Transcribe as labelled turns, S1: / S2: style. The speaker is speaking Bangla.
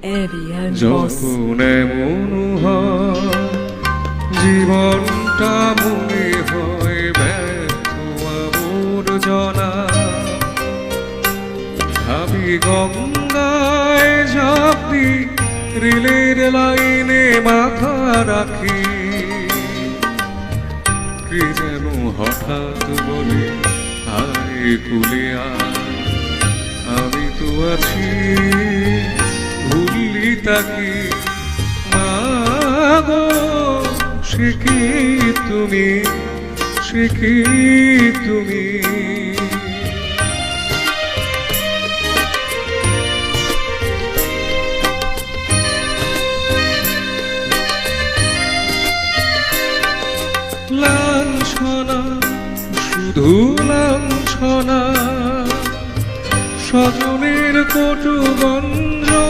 S1: এলিয়েন বস।
S2: যখন এমন হয় জীবনটা মনে হয় ব্যর্থ আবর্জনা, ভাবি গঙ্গায় ঝাঁপি রেলের লাইনে মাথা রাখি, কে যেন হঠাৎ বলে আয় কুলে আয়, আমি তো আছি ভুললি তাকে, মাগো সে কি তুমি, সে কি তুমি। লাঞ্ছনা শুধু লাঞ্ছনা, স্বজনের কটু গঞ্জনা,